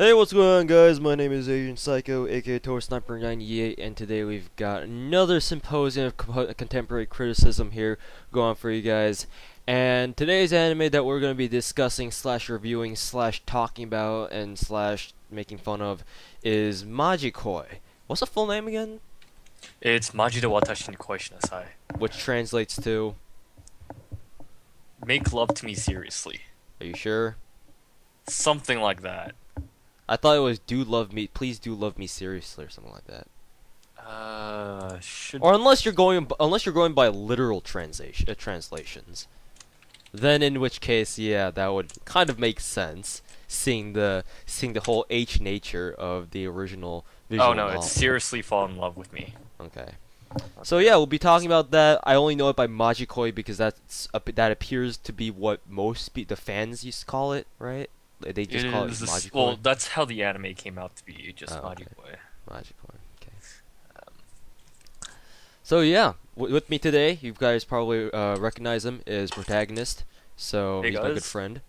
Hey, what's going on, guys? My name is Asian Psycho, aka Tor Sniper 98, and today we've got another symposium of contemporary criticism here going for you guys. And today's anime that we're going to be discussing slash reviewing slash talking about and slash making fun of is Maji. What's the full name again? It's Maji de Watashi ni Koi Shinasai. Which translates to, Make love to me seriously. are you sure? Something like that. I thought it was do love me, please do love me seriously or something like that. Should... Or unless you're going by literal translations. Then in which case, yeah, that would kind of make sense, seeing the whole H nature of the original visual Oh no, novel. it's seriously fall in love with me. Okay. So yeah, we'll be talking about that. I only know it by Majikoi because that appears to be what the fans used to call it, right? They just call it Majikoi. Well, that's how the anime came out to be, just Okay. Majikoi. Majikoi. Okay. So yeah, with me today, you guys probably recognize him, is Protaganist. So Hey he's my guys. good friend.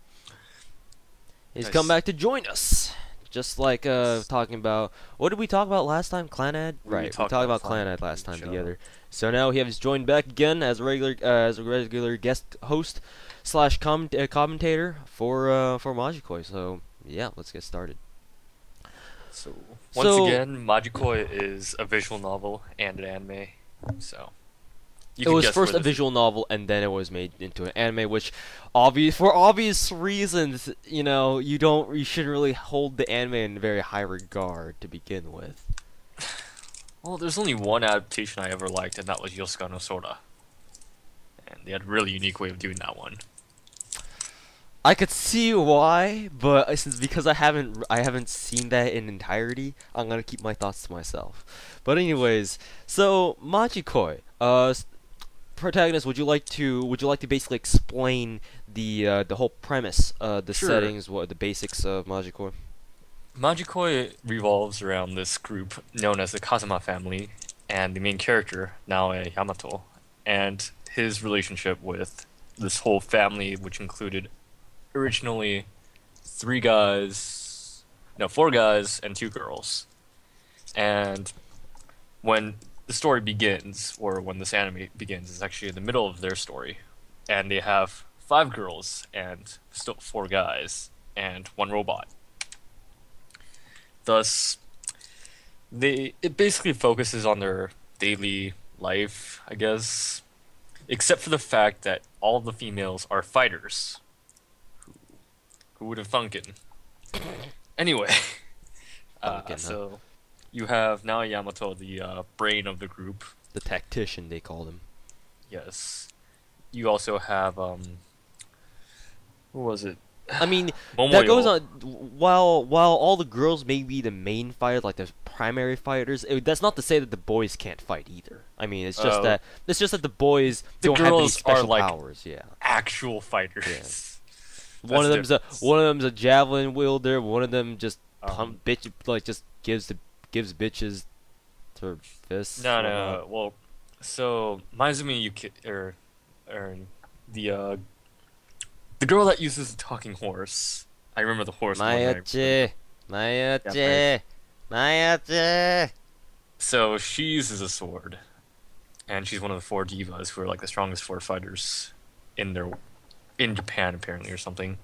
He's Nice. come back to join us. Just like talking about, what did we talk about last time? Clanad? Right, we talked about Clanad last time together. So now he has joined back again as a regular guest host slash commentator for Majikoi. So yeah, let's get started. So once again, Majikoi is a visual novel and an anime. So It was first a visual novel, and then it was made into an anime, which, for obvious reasons, you shouldn't really hold the anime in very high regard to begin with. Well, there's only one adaptation I ever liked, and that was Yosuka no Sora. And they had a really unique way of doing that one. I could see why, but because I haven't seen that in entirety, I'm gonna keep my thoughts to myself. But anyways, so Majikoi, Protagonist, would you like to basically explain the whole premise, the Sure. settings, the basics of Majikoi? Majikoi revolves around this group known as the Kazama family, and the main character, Naoe Yamato, and his relationship with this whole family, which included originally four guys and two girls. And when the story begins, or when this anime begins, it's actually in the middle of their story, and they have 5 girls and still 4 guys and 1 robot. Thus, it basically focuses on their daily life, I guess, except for the fact that all the females are fighters. Who would have thunken? Anyway, so you have Naoe Yamato, the brain of the group. The tactician, they called him. Yes. You also have who was it? I mean, Momoyo. that goes on. While all the girls may be the main fighter, like the primary fighters, that's not to say that the boys can't fight either. I mean, it's just that the boys don't have any special powers. Yeah, actual fighters. One of them's a javelin wielder. One of them just just gives bitches to fists. No. Well, so Maizumi Yuki or the girl that uses the talking horse. I remember the horse. Mayache. So she uses a sword, and she's one of the 4 divas who are like the strongest 4 fighters in Japan apparently or something.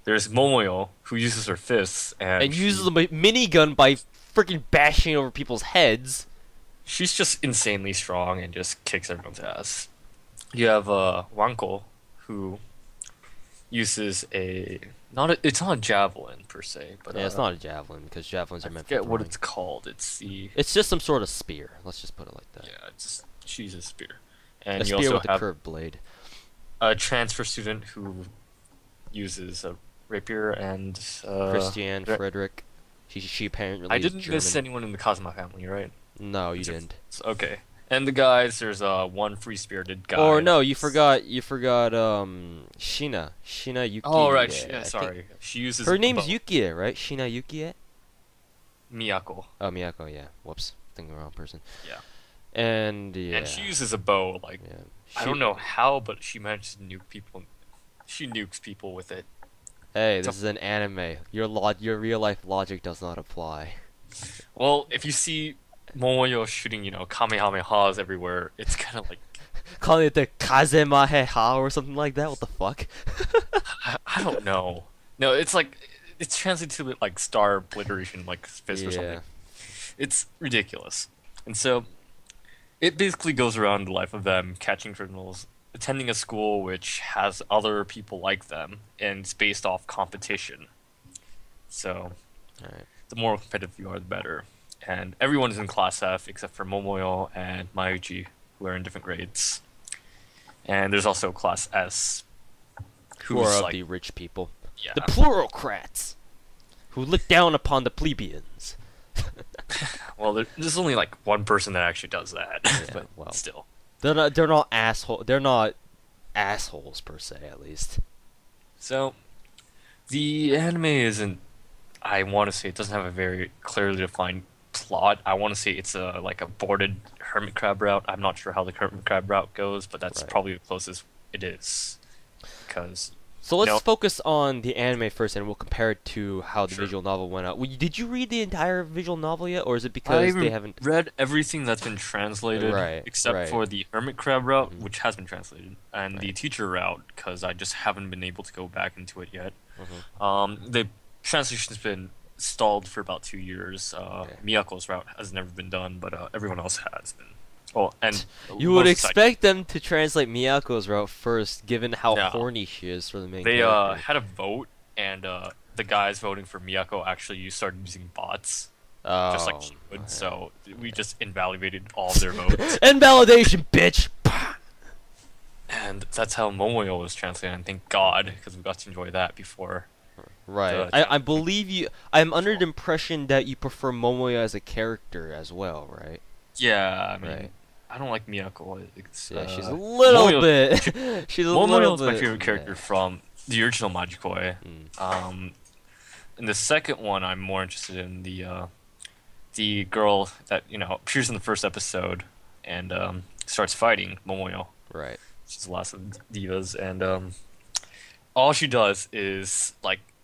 There's Momoyo, who uses her fists and uses a minigun by freaking bashing over people's heads. She's just insanely strong and just kicks everyone's ass. You have Wanko, who uses it's not a javelin per se, but yeah, it's not a javelin because javelins are meant for throwing. throwing. What it's called. It's just some sort of spear. Let's just put it like that. Yeah, she uses a spear. And a you spear also with a have curved blade. a transfer student who uses a rapier and Christiane Frederick. She apparently. I is didn't German. miss anyone in the Kazama family, right? No, you didn't. Okay. And the guys, there's one free-spirited guy. Or no, you forgot Shina Yukie. Oh right, yeah, sorry. She uses her name's Yukie, right? Shina Yukie. Miyako. Oh, Miyako. Yeah. Whoops, thinking the wrong person. Yeah. And And she uses a bow. Like I don't know how, but she manages to nuke people. She nukes people with it. Hey, So, this is an anime. Your real life logic does not apply. well, if you see Momoyo shooting, kamehamehas everywhere, it's kind of like Calling it the Kazemaheha or something like that. What the fuck? I don't know. No, it's like it's translated to like star obliteration, like fist or something. Yeah. It's ridiculous. And so it basically goes around the life of them catching criminals, attending a school which has other people like them, and it's based off competition. So All right. the more competitive you are, the better. And everyone is in class F except for Momoyo and Maji, who are in different grades. And there's also class S, Who are who's of like the rich people, yeah. the plurocrats, who look down upon the plebeians. Well, there's only like one person that actually does that, Yeah, but well. still. They're not asshole. They're not assholes per se, at least. So the anime isn't. I want to say it doesn't have a very clearly defined plot. I want to say it's a like a boarded hermit crab route. I'm not sure how the hermit crab route goes, but that's Right. probably the closest it is. Because So let's No. focus on the anime first, and we'll compare it to how the Sure. visual novel went out. Did you read the entire visual novel yet, or is it I because they haven't? read everything that's been translated, Right, except right. for the hermit crab route, Mhm. which has been translated, and the Right. teacher route, because I just haven't been able to go back into it yet. Mhm. The translation's been stalled for about 2 years. Okay. Miyako's route has never been done, but everyone else has been. Oh, and You would most of the expect them to translate Miyako's route first, given how No. horny she is for the main they character. had a vote, and the guys voting for Miyako actually started using bots, just like she would. yeah. So we just invalidated all of their votes. Invalidation, bitch. And that's how Momoyo was translated, and thank God, because we got to enjoy that before. Right. The- I believe you. I'm under the impression that you prefer Momoya as a character as well, right? Yeah, I mean, Right. I don't like Miyako. It's, Yeah, she's a little Momoyo- bit. She's a little Momoyo is bit. my favorite character from the original Majikoi. Mm. In the second one, I'm more interested in the girl that appears in the first episode and starts fighting Momoyo. Right. She's the last of the divas, and all she does is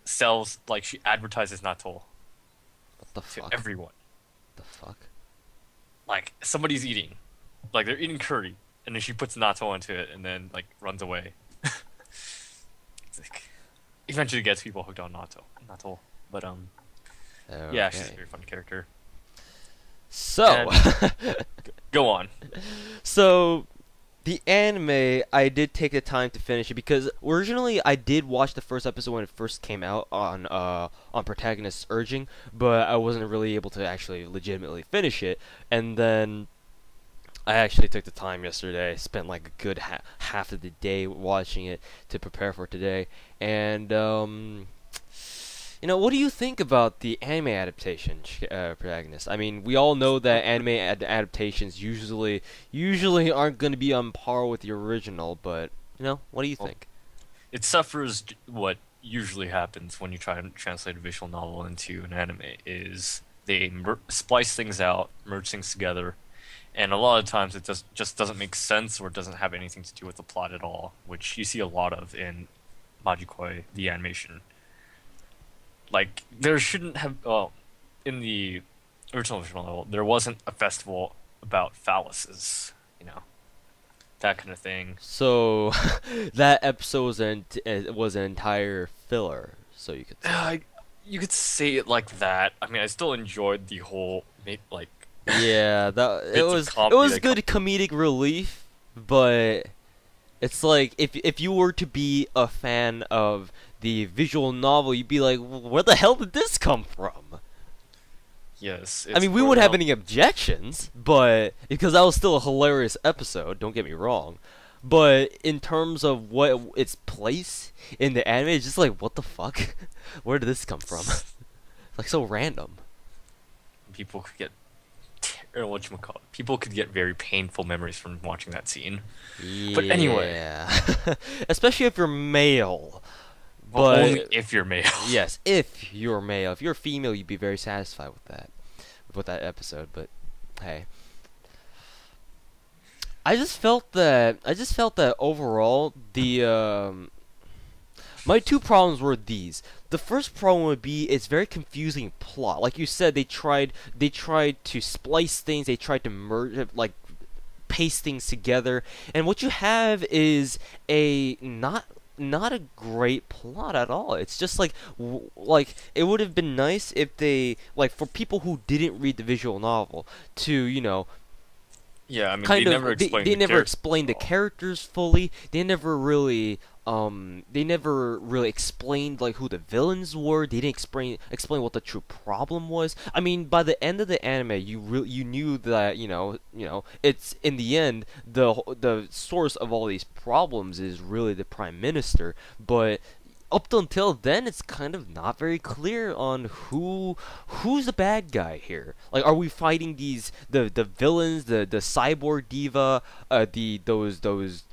sells she advertises natto What the to fuck? everyone. The fuck? Like somebody's eating, like they're eating curry, and then she puts natto into it, and then runs away. It's eventually gets people hooked on natto, but yeah, she's a Okay. very fun character. So, Go on. so the anime, I did take the time to finish it because originally I did watch the first episode when it first came out on Protagonist's urging, but I wasn't really able to actually legitimately finish it. And then I actually took the time yesterday, spent like a good half of the day watching it to prepare for today. And what do you think about the anime adaptation, Protagonist? I mean, we all know that anime adaptations usually aren't going to be on par with the original, but what do you Well, think? It suffers what usually happens when you try and translate a visual novel into an anime is they splice things out, merge things together, and a lot of times it just doesn't make sense or it doesn't have anything to do with the plot at all, which you see a lot of in Majikoi, the animation. There shouldn't have, well, in the original visual novel, there wasn't a festival about phalluses, that kind of thing. So that episode was an entire filler, so you could say. You could say it like that. I mean, I still enjoyed the whole, Yeah, it bits of was comedy that good comedic relief, but it's like if you were to be a fan of the visual novel, you'd be like, where the hell did this come from? yes. I mean, we wouldn't have any objections, but because that was still a hilarious episode, don't get me wrong. But in terms of what its place in the anime, it's just like, what the fuck? Where did this come from? Like so random. People could get people could get very painful memories from watching that scene. But anyway. Yeah. Especially if you're male. Well, But only if you're male. yes, if you're male. If you're female, you'd be very satisfied with that episode. But hey, I just felt that overall My two problems were these. The first problem would be it's very confusing plot. Like you said, they tried to splice things, they tried to merge, like paste things together, and what you have is a not a great plot at all. It's just like like it would have been nice if they, like, for people who didn't read the visual novel to, Yeah, I mean, kind they of never explained they the never characters explained the at all. characters fully. They never really explained like who the villains were. They didn't explain what the true problem was. I mean, by the end of the anime, you knew that, it's, in the end, the source of all these problems is really the prime minister, but up until then, it's kind of not very clear on who's the bad guy here. Like, are we fighting the villains, the cyborg diva, those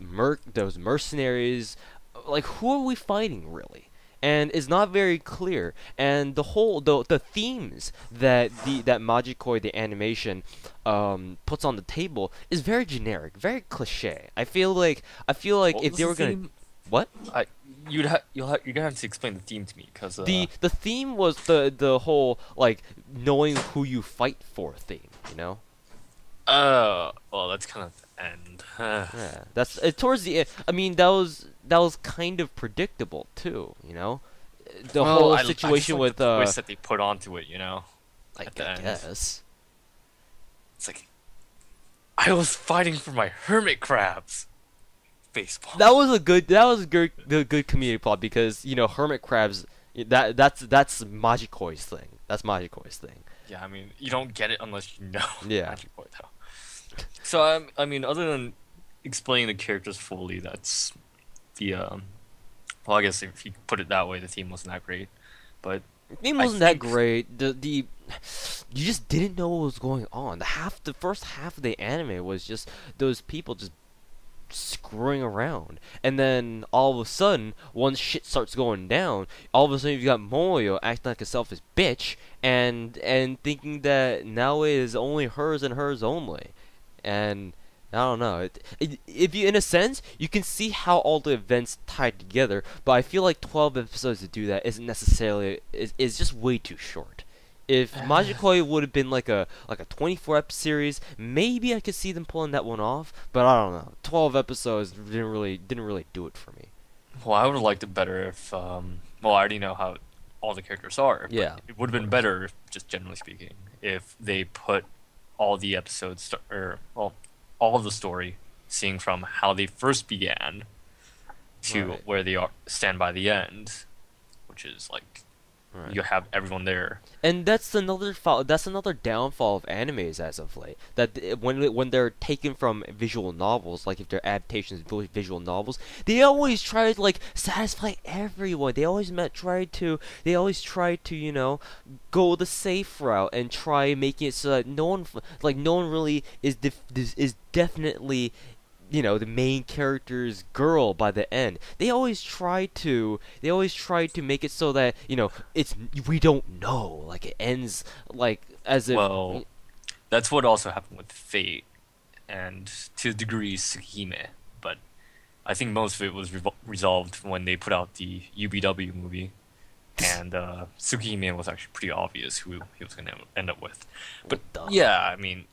mercenaries? Like, who are we fighting really? And it's not very clear. And the themes that Majikoi, the animation, puts on the table is very generic, very cliche. I feel like What if was they the were gonna, theme? what? I you're gonna have to explain the theme to me because The theme was the whole, like, knowing who you fight for theme, well, that's kind of the end. Yeah, that's towards the end. I mean, that was kind of predictable too, the Well, whole I just situation like with the twist that they put onto it, I at the end. guess It's like I was fighting for my hermit crabs. Baseball. that was a good comedic plot, because hermit crabs, that's Majikoi's thing. That's Majikoi's thing. Yeah, I mean, you don't get it unless you know Yeah. Magic Boy, though. So, I mean, other than explaining the characters fully, that's the, well, I guess if you put it that way, the theme wasn't that great. But It I wasn't that think- great. You just didn't know what was going on. The first half of the anime was just those people just screwing around, and then all of a sudden, once shit starts going down, all of a sudden you got Moyo acting like a selfish bitch, and thinking that now it is only hers and hers only, and I don't know. If you, in a sense, you can see how all the events tied together, but I feel like 12 episodes to do that isn't necessarily is just way too short. If Majikoi would have been like a 24 series, maybe I could see them pulling that one off. But I don't know. 12 episodes didn't really do it for me. well, I would have liked it better if, well, I already know how all the characters are. But Yeah. it would have been better, just generally speaking, if they put all the episodes, well, all of the story, seeing from how they first began to Right. where they stand by the end, which is like Right. you have everyone there. And that's another downfall of animes as of late. That when they're taken from visual novels, like if they're adaptations of visual novels, they always try to like satisfy everyone. They always try to go the safe route and try making it so that no one really is definitely the main character's girl by the end. They always try to make it so that it's we don't know, like it ends like as if Well, that's what also happened with Fate, and to a degree Tsukihime. But I think most of it was resolved when they put out the UBW movie, and Tsukihime was actually pretty obvious who he was going to end up with. But Duh. yeah, I mean,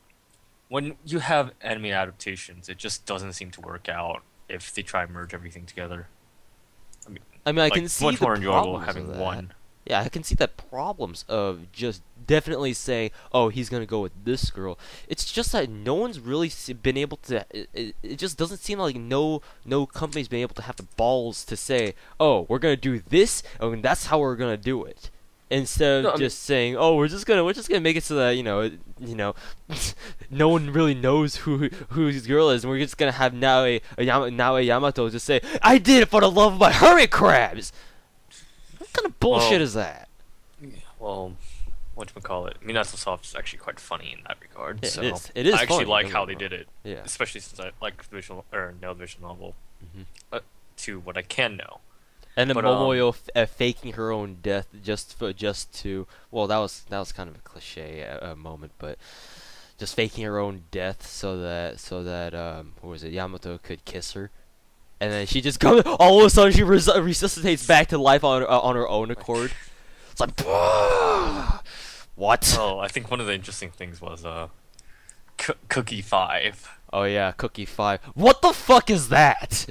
when you have anime adaptations, it just doesn't seem to work out if they try and merge everything together. I mean, I like, can it's see much the more enjoyable problems having of that. one. Yeah, I can see the problems of just definitely saying, "Oh, he's gonna go with this girl." It's just that no one's really been able to. It just doesn't seem like no company's been able to have the balls to say, "Oh, we're gonna do this, and that's how we're gonna do it." Instead No, of I mean- just saying, "Oh, we're just gonna make it so that no one really knows who his girl is, and we're just gonna have Naoe Yamato just say, 'I did it for the love of my hermit crabs.'" What kind of bullshit Well, is that? Well, whatchamacallit, Minato Soft is actually quite funny in that regard. Yeah, so it is I actually funny, like don't how get they me did it, Yeah. especially since I like the visual or know the visual novel. Mhm. To what I can know. And then But, Momoyo faking her own death just to, well, that was kind of a cliche moment, but just faking her own death so that who was it, Yamato could kiss her. and then she just comes. All of a sudden, she resuscitates back to life on her own accord. It's like, what? Oh, I think one of the interesting things was Cookie 5. Oh yeah, Cookie 5. What the fuck is that?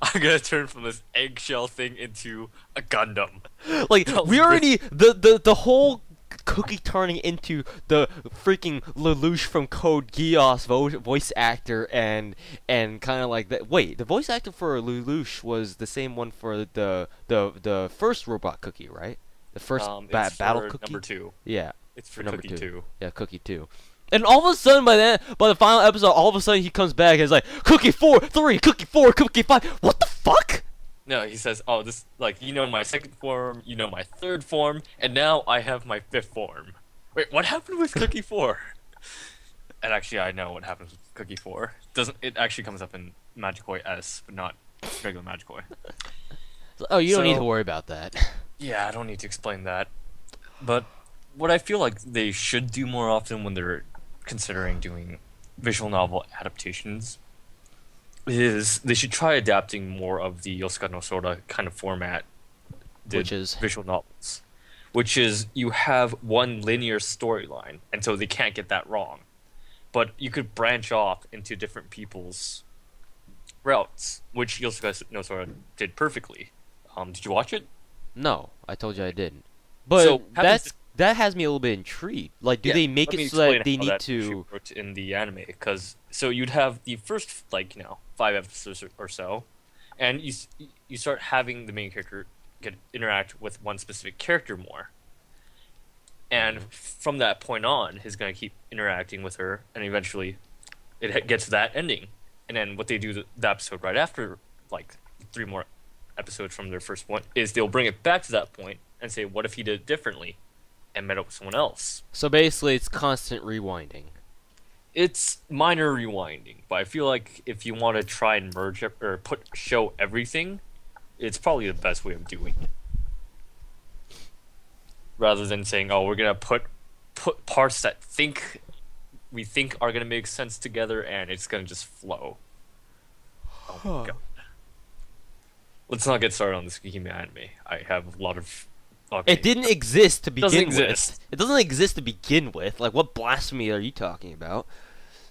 I'm gonna turn from this eggshell thing into a Gundam. Like, we already the whole Cookie turning into the freaking Lelouch from Code Geass voice actor and kind of like that. Wait, the voice actor for Lelouch was the same one for the first robot Cookie, right? The first battle Cookie. Number 2. Yeah, It's for number Cookie 2. Yeah, Cookie 2. And all of a sudden, by the final episode, all of a sudden he comes back and is like, Cookie 4, 3, Cookie 4, Cookie 5. What the fuck? No, he says, oh, this, like, you know my second form, you know my third form, and now I have my fifth form. Wait, what happened with Cookie 4? And actually, I know what happens with Cookie 4. It actually comes up in Magikoi S, but not regular Magikoi. Oh, you don't need to worry about that. Yeah, I don't need to explain that. But what I feel like they should do more often when they're considering doing visual novel adaptations is they should try adapting more of the Yosuka no Sora kind of format, Which is visual novels, which is you have one linear storyline, and so they can't get that wrong. But you could branch off into different people's routes, which Yosuka no Sora did perfectly. Did you watch it? No, I told you I didn't. But So, that has me a little bit intrigued. Like, do they make it so that they need to in the anime? Because so you'd have the first 5 episodes or so, and you start having the main character interact with one specific character more, and from that point on, he's gonna keep interacting with her, and eventually, it gets to that ending, and then what they do the episode right after, like 3 more episodes from their first one, is they'll bring it back to that point and say, what if he did it differently? And met up with someone else. So basically, it's constant rewinding. It's minor rewinding, but I feel like if you want to try and merge it or show everything, it's probably the best way of doing it. Rather than saying, "Oh, we're gonna put parts that we think are gonna make sense together, and it's gonna just flow." Oh my god. Let's not get started on this Hime anime. I have a lot of. Okay. It didn't exist to begin with. Exist. It doesn't exist to begin with. Like, what blasphemy are you talking about?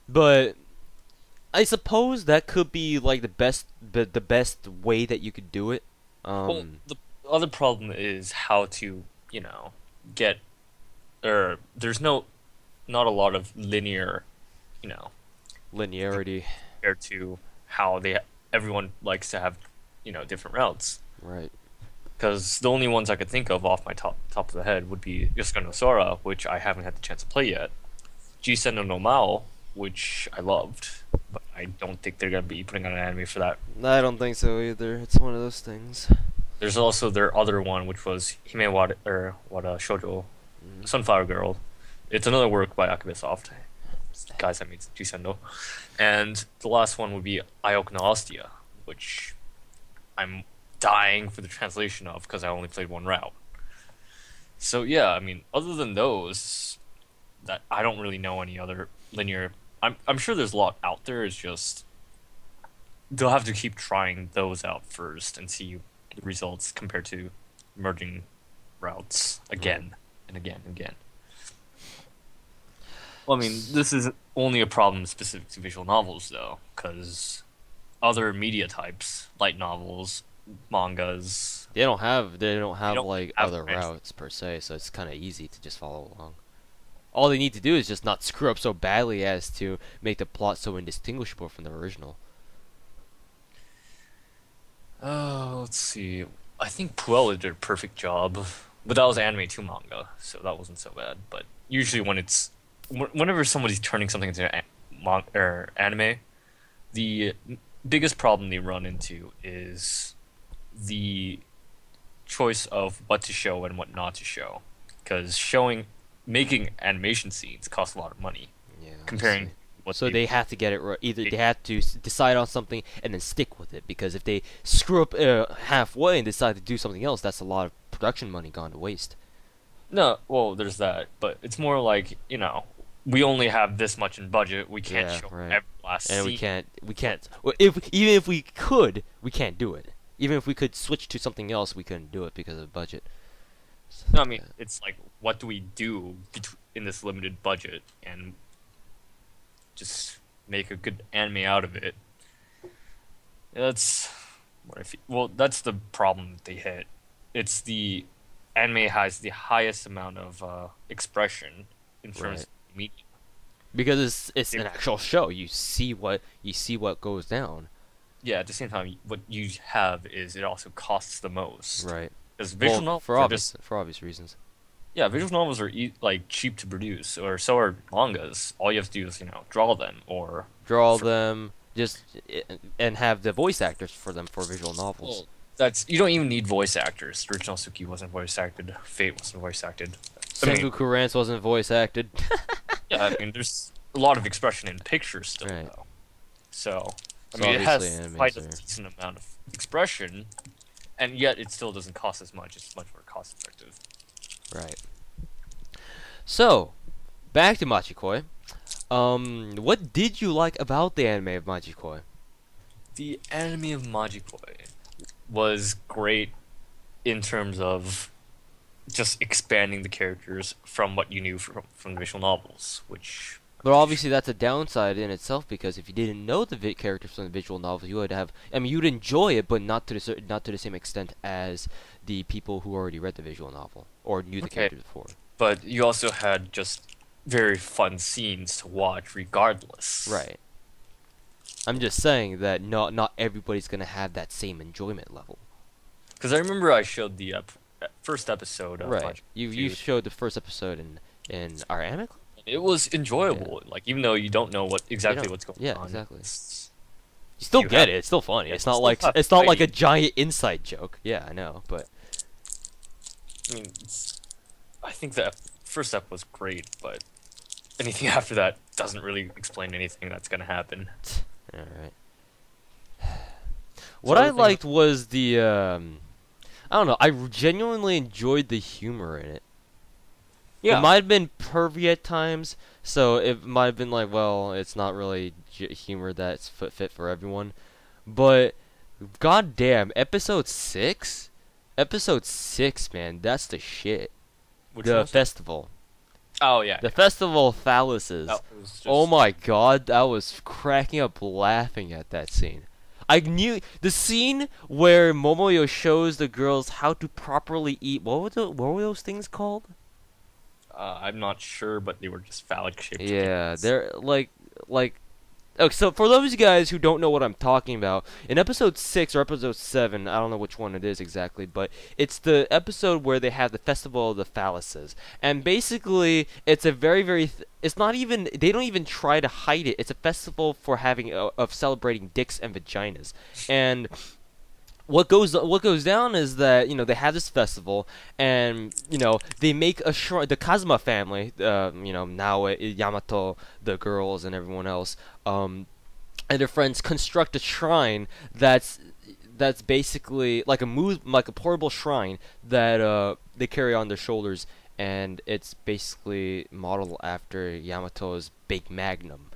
But I suppose that could be like the best way that you could do it. Well, the other problem is how to, get. There's not a lot of linear, linearity compared to how everyone likes to have, different routes. Right. Because the only ones I could think of off my top of the head would be Yosuka no Sora, which I haven't had the chance to play yet. Jisen no Mao, which I loved, but I don't think they're going to be putting on an anime for that. I don't think so either. It's one of those things. There's also their other one, which was Hime Wada Shoujo, Sunflower Girl. It's another work by Akibasoft. Guys that made Jisen. And the last one would be Ayoko no Ostia, which I'm dying for the translation of because I only played one route. So yeah, I mean, other than those, that I don't really know any other linear. I'm sure there's a lot out there. It's just they'll have to keep trying those out first and see the results compared to merging routes again and again and again. Well, I mean, this is only a problem specific to visual novels, though, because other media types, light novels, mangas, they don't have like have other routes per se, so it's kind of easy to just follow along. All they need to do is just not screw up so badly as to make the plot so indistinguishable from the original. Let's see. I think Puella did a perfect job, but that was anime to manga, so that wasn't so bad. But usually whenever somebody's turning something into anime, the biggest problem they run into is the choice of what to show and what not to show, because making animation scenes costs a lot of money. Yeah. Comparing what they have to get it right. Either they have to decide on something and then stick with it, because if they screw up halfway and decide to do something else, that's a lot of production money gone to waste. No, well, there's that, but it's more like, we only have this much in budget. We can't Yeah, show right. every last And scene. we can't. Well, if even if we could, we can't do it. Even if we could switch to something else, we couldn't do it because of budget. No, I mean, it's like, what do we do in this limited budget and just make a good anime out of it? That's what I feel. Well, that's the problem that they hit. It's the anime has the highest amount of expression in terms Right. of media. Because it's Yeah. an actual show. You see what goes down. Yeah, at the same time, what you have is it also costs the most. Right. Because visual Well, novels for are obvious just for obvious reasons. yeah, visual novels are like cheap to produce, or so are mangas. All you have to do is draw them or Draw them just and have the voice actors for them for visual novels. well, that's you don't even need voice actors. Original Suki wasn't voice acted. Fate wasn't voice acted. I mean, Sengoku Rance wasn't voice acted. yeah, I mean, there's a lot of expression in pictures still, Right. though. So, I So mean, it has obviously quite a animes are- decent amount of expression, and yet it still doesn't cost as much. It's much more cost effective. Right. So, back to Machikoi. What did you like about the anime of Machikoi? The anime of Majikoi was great in terms of just expanding the characters from what you knew from the visual novels, which But obviously that's a downside in itself because if you didn't know the characters from the visual novels, you would have. I mean, you'd enjoy it, but not to not to the same extent as the people who already read the visual novel or knew the Okay. characters before. but you also had just very fun scenes to watch regardless. Right. I'm just saying that not everybody's gonna have that same enjoyment level. Because I remember I showed the first episode of Right. Majikoi You 2. showed the first episode in our anime club? It was enjoyable. Like even though you don't know exactly don't- what's going yeah, on. exactly. it's- You still You get have- it. It's still funny. yeah, It's you not still like have it's not like a fighting. giant inside joke. Yeah, I know, but I mean, I think the first step was great, but anything after that doesn't really explain anything that's gonna happen. all right. What So I the thing- liked was the I don't know. I genuinely enjoyed the humor in it. It might have been pervy at times, so it might have been like, well, it's not really humor that's fit for everyone. But goddamn, episode 6, man, that's the shit. Which The one was it? festival. Oh yeah. The festival of phalluses. That was just, Oh my god, I was cracking up laughing at that scene. I knew the scene where Momoyo shows the girls how to properly eat. What were those things called? I'm not sure, but they were just phallic shaped. Yeah, they're like. Okay, so for those guys who don't know what I'm talking about, in episode 6 or episode 7, I don't know which one it is exactly, but it's the episode where they have the festival of the phalluses, and basically it's a very it's not even, they don't even try to hide it. It's a festival for having of celebrating dicks and vaginas, and what goes down is that they have this festival, and they make a shrine. The Kazuma family, Naoe, Yamato, the girls, and everyone else, and their friends construct a shrine that's basically like a portable shrine that they carry on their shoulders, and it's basically modeled after Yamato's big magnum.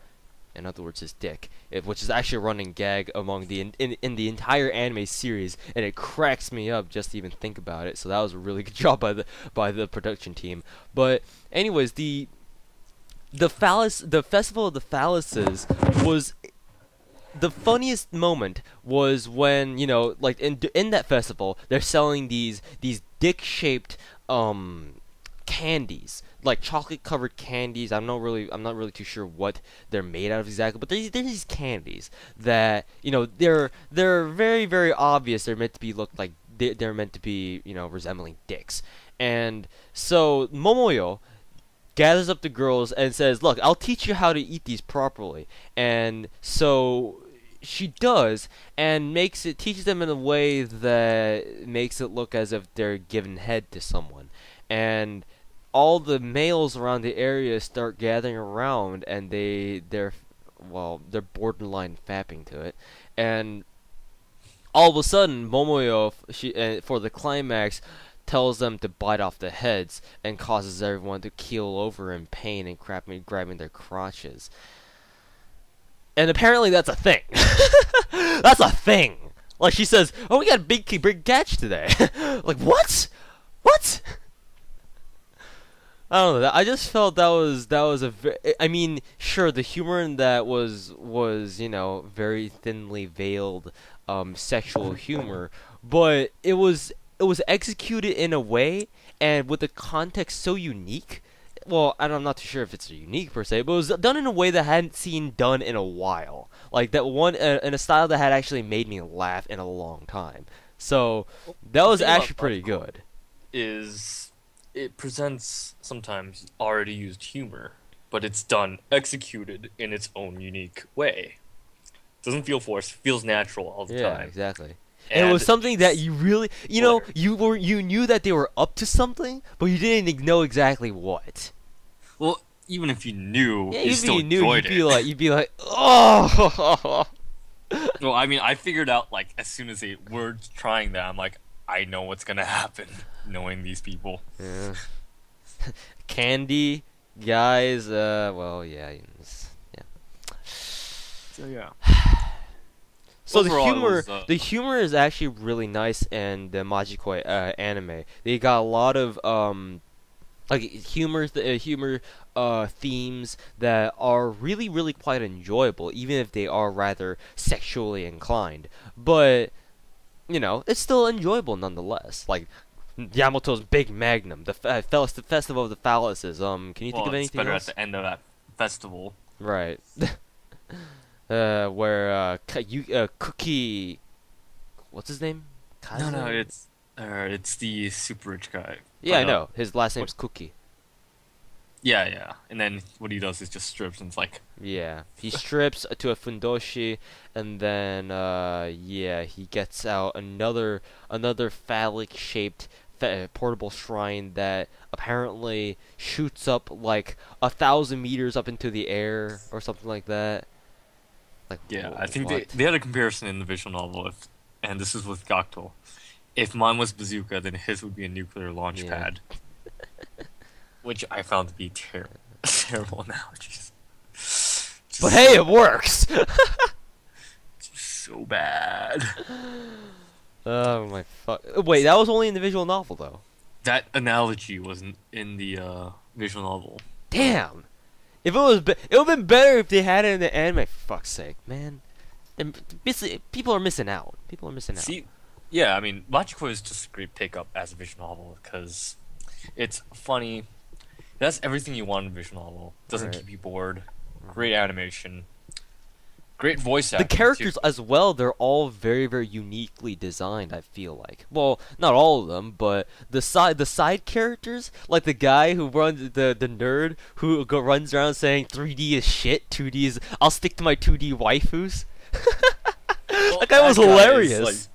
In other words, his dick, which is actually a running gag among in the entire anime series, and it cracks me up just to even think about it. So that was a really good job by the production team. But anyways, the festival of the phalluses was the funniest moment was when like in that festival they're selling these dick-shaped candies, like chocolate covered candies. I'm not really too sure what they're made out of exactly, but there's these candies that they're very obvious. They're meant to be they're meant to be resembling dicks, and so Momoyo gathers up the girls and says, "Look, I'll teach you how to eat these properly." And so she does, and teaches them in a way that makes it look as if they're giving head to someone, and all the males around the area start gathering around, and they're borderline fapping to it, and all of a sudden Momoyo, for the climax, tells them to bite off the heads and causes everyone to keel over in pain and grabbing their crotches. And apparently that's a thing. That's a thing. Like she says, "Oh, we got a big catch today." Like what? What? I don't know. I just felt that was a I mean, sure, the humor in that was very thinly veiled sexual humor, but it was executed in a way and with a context so unique. Well, I'm not too sure if it's unique per se, but it was done in a way that I hadn't seen done in a while. Like that one in a style that had actually made me laugh in a long time. So that was actually pretty good. It presents sometimes already used humor, but it's executed in its own unique way. Doesn't feel forced, feels natural all the time. Yeah, exactly. And it was something that you really, you knew that they were up to something, but you didn't know exactly what. Well, even if you knew, Yeah, you still enjoyed it. You'd be like, oh. Well, I mean, I figured out like as soon as they were trying that, I'm like, I know what's gonna happen, knowing these people. Yeah. Candy, guys. Well, yeah, yeah. So yeah. So Overall, the humor is actually really nice in the Maji anime. They got a lot of like humor themes that are really quite enjoyable, even if they are rather sexually inclined. But it's still enjoyable nonetheless. Like Yamato's big magnum, the festival of the phalluses. Can you think of anything else? It's better at the end of that festival. Right. Where Cookie, what's his name? Kaze? No, it's the super rich guy. Yeah, I know. His last name's Cookie. Yeah. And then what he does is just strips and it's like... Yeah. He strips to a fundoshi, and then, he gets out another phallic-shaped portable shrine that apparently shoots up like 1,000 meters up into the air or something like that. Like, yeah, I think they had a comparison in the visual novel, and this is with Gakuto. If mine was bazooka, then his would be a nuclear launch pad. Which I found to be terrible analogies. But hey, it works! So bad. Oh my fuck. Wait, that was only in the visual novel, though. That analogy wasn't in the visual novel. Damn! If it was, it would have been better if they had it in the anime. For fuck's sake, man. People are missing out. See, yeah, I mean, Machiko is just a great pickup as a visual novel because it's funny. It has everything you want in a visual novel. Doesn't keep you bored. Great animation. Great voice acting. The characters as well, they're all very uniquely designed, I feel like. Well, not all of them, but the side characters, like the guy who runs the nerd who runs around saying 3D is shit, 2D is I'll stick to my 2D waifus. That guy was hilarious.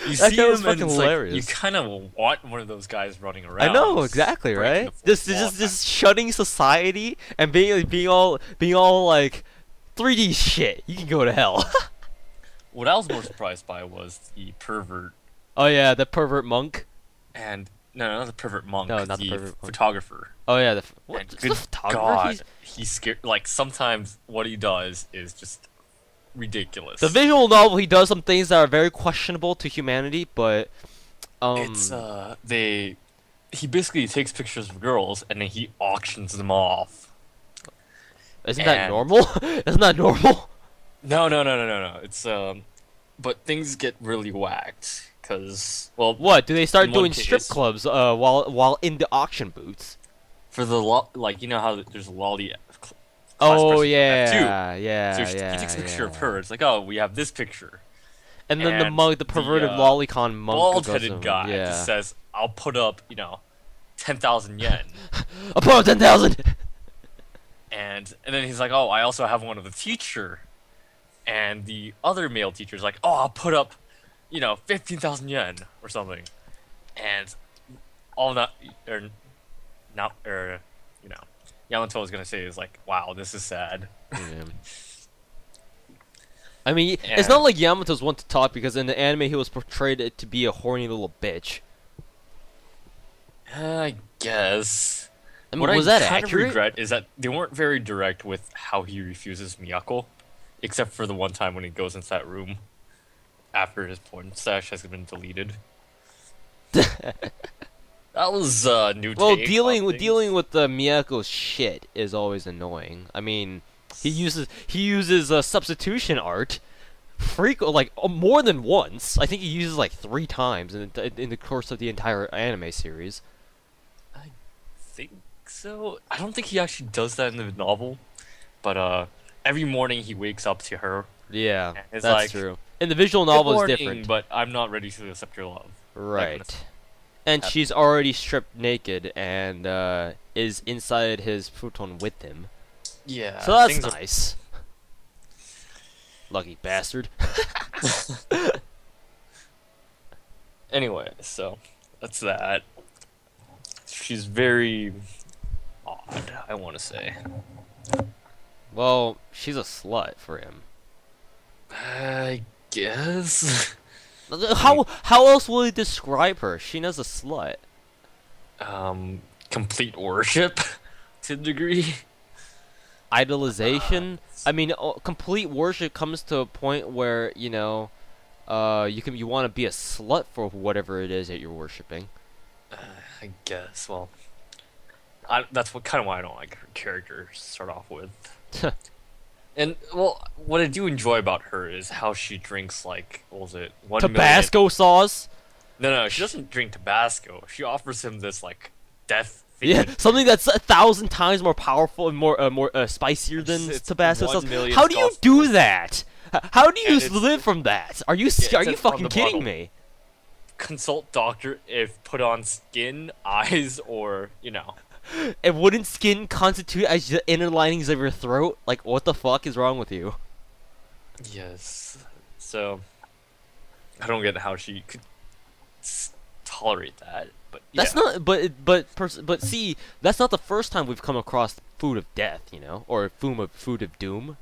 You that see guy was him fucking and hilarious. you kind of want one of those guys running around. I know exactly, right? Just shutting society and being all like 3D shit. You can go to hell. What I was more surprised by was the pervert. Oh yeah, the pervert monk. And no, not the pervert monk. No, not the the pervert photographer. Oh yeah, What? the photographer? God, he's scared. Like sometimes what he does is just ridiculous. The visual novel, he does some things that are very questionable to humanity, but it's he basically takes pictures of girls and then he auctions them off. Isn't that normal? Isn't that normal? No. It's but things get really whacked because what do they start doing case, strip clubs while in the auction booths? For the like how there's a lolly. Oh yeah. So he takes a picture of her. It's like, oh, we have this picture. And then the perverted lolicon monk, bald-headed guy, just says, "I'll put up, 10,000 yen." I'll put up 10,000. And then he's like, "Oh, I also have one of the teacher." And the other male teacher's like, "Oh, I'll put up, 15,000 yen or something." And all that, Yamato was gonna say is like, "Wow, this is sad." Yeah. I mean, it's not like Yamato's one to talk because in the anime he was portrayed to be a horny little bitch. I guess. I What mean, I was that kind of accurate? regret is that they weren't very direct with how he refuses Miyako, except for the one time when he goes into that room after his porn stash has been deleted. That was a new Well, take on dealing things. with the Miyako's shit is always annoying. I mean, he uses substitution art, more than once. I think he uses like 3 times in the course of the entire anime series. I think so. I don't think he actually does that in the novel, but every morning he wakes up to her Yeah, and is that's like, true. In the visual "Good novel is morning, different, but I'm not ready to accept your love." That kind of right? And stuff. she's already stripped naked and is inside his futon with him. Yeah, So that's things are. nice. Lucky bastard. Anyway, so that's that. She's very odd, I want to say. Well, she's a slut for him. I guess. How else will he describe her? Sheena's a slut. Um, complete worship to a degree. Idolization. I mean, complete worship comes to a point where you want to be a slut for whatever it is that you're worshiping. I guess. Well, that's what kind of why I don't like her character to start off with. And well, what I do enjoy about her is how she drinks like what was it 1 million? Tabasco sauce. No, she doesn't drink Tabasco. She offers him this like death Yeah, themed. something that's 1,000 times more powerful and more spicier than It's Tabasco sauce. 1 million How do you Scotch do fills. that? How do you And it's live from that? Are you yeah, it are you says on fucking the kidding bottle, me? consult doctor if put on skin, eyes, or And wouldn't skin constitute as the inner linings of your throat? Like, what the fuck is wrong with you? Yes. So I don't get how she could tolerate that, but That's yeah. not, but see, that's not the first time we've come across food of death, or food of doom,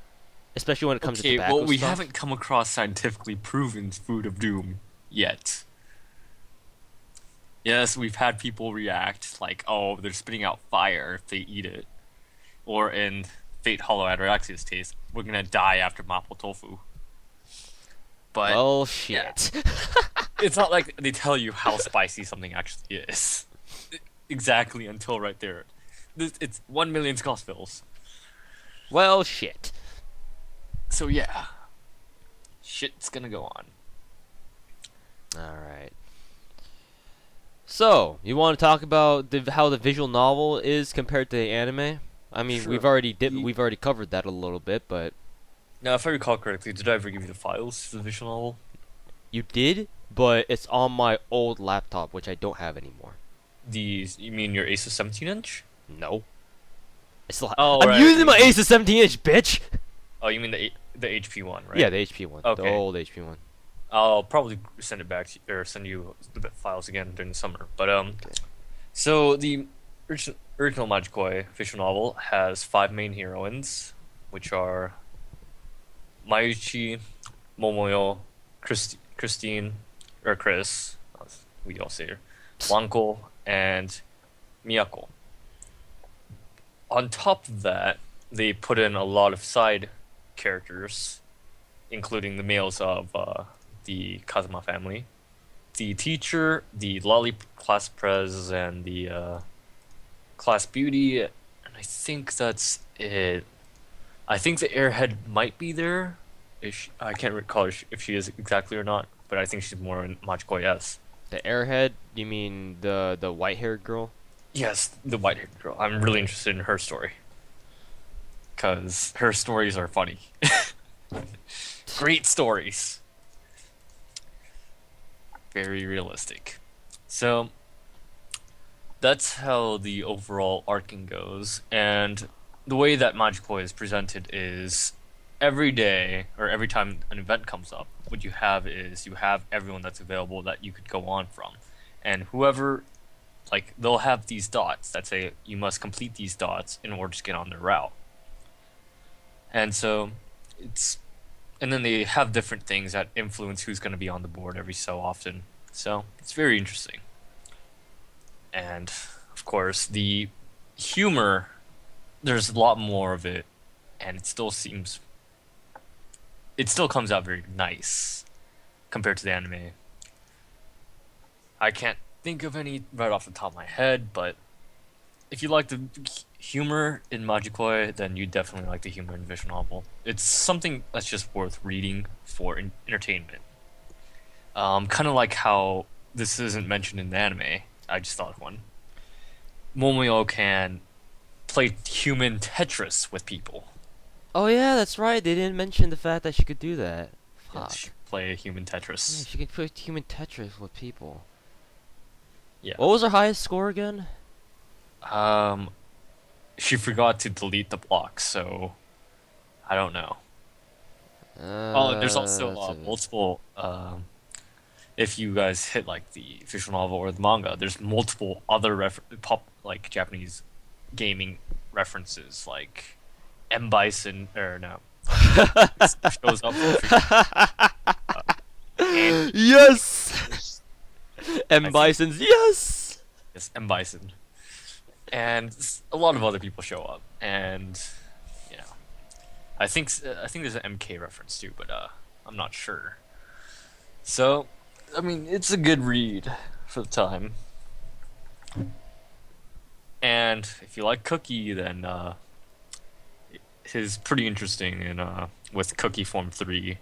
especially when it comes to Okay, tobacco well, we stuff. haven't come across scientifically proven food of doom yet. Yes, we've had people react like, oh, they're spitting out fire if they eat it. Or in Fate Hollow Ataraxia's case, we're gonna die after mapo tofu. But Well, yeah, shit. it's not like they tell you how spicy something actually is. Exactly until right there. It's 1 million Scottsvilles. Well, shit. So yeah, shit's gonna go on. All right. So, you want to talk about how the visual novel is compared to the anime? I mean, Sure. we've already covered that a little bit, but Now, if I recall correctly, did I ever give you the files for the visual novel? you did, but it's on my old laptop, which I don't have anymore. You mean your Asus 17-inch? No. Oh, I'm right. using my Asus 17-inch, bitch. Oh, you mean the HP one, right? Yeah, the HP one. The Okay. old HP one. I'll probably send it back to or send you the files again during the summer. But Okay. so the original Majikoi visual novel has 5 main heroines, which are Mayuchi, Momoyo, Christine, or Chris, as we all say her, Blanco, and Miyako. On top of that, they put in a lot of side characters, including the males of the Kazuma family, the teacher, the lolly class prez, and the class beauty, and I think that's it. I think the airhead might be there. I can't recall if she is exactly or not, but I think she's more in Machiko, yes. The airhead? You mean the white-haired girl? Yes, the white-haired girl. I'm really interested in her story. Because her stories are funny. Great stories. Very realistic. So, that's how the overall arcing goes, and the way that Magikoi is presented is every day or every time an event comes up, what you have is you have everyone that's available that you could go on from, and whoever, like, they'll have these dots that say you must complete these dots in order to get on their route, and so and then they have different things that influence who's going to be on the board every so often, so it's very interesting. and of course the humor. There's a lot more of it, and it still comes out very nice compared to the anime. I can't think of any right off the top of my head, but if you like the humor in Majikoi, then you definitely like the humor in the visual novel. It's something that's just worth reading for entertainment. Kind of like how this isn't mentioned in the anime. I just thought of one. Momoyo can play human Tetris with people. Oh yeah, that's right. They didn't mention the fact that she could do that. Yes, she Fuck. can play human Yeah, Tetris. she can play human Tetris with people. Yeah. What was her highest score again? Um, she forgot to delete the block, so I don't know. Oh, there's also That's a multiple. If you guys hit like the visual novel or the manga, there's multiple other pop like Japanese gaming references, like M Bison or no, shows up. And yes. I M think Bison's yes. it's M Bison, and a lot of other people show up, and you know, I think there's an MK reference too, but I'm not sure. So, I mean, it's a good read for the time. And if you like Cookie, then he's pretty interesting in with Cookie Form 3.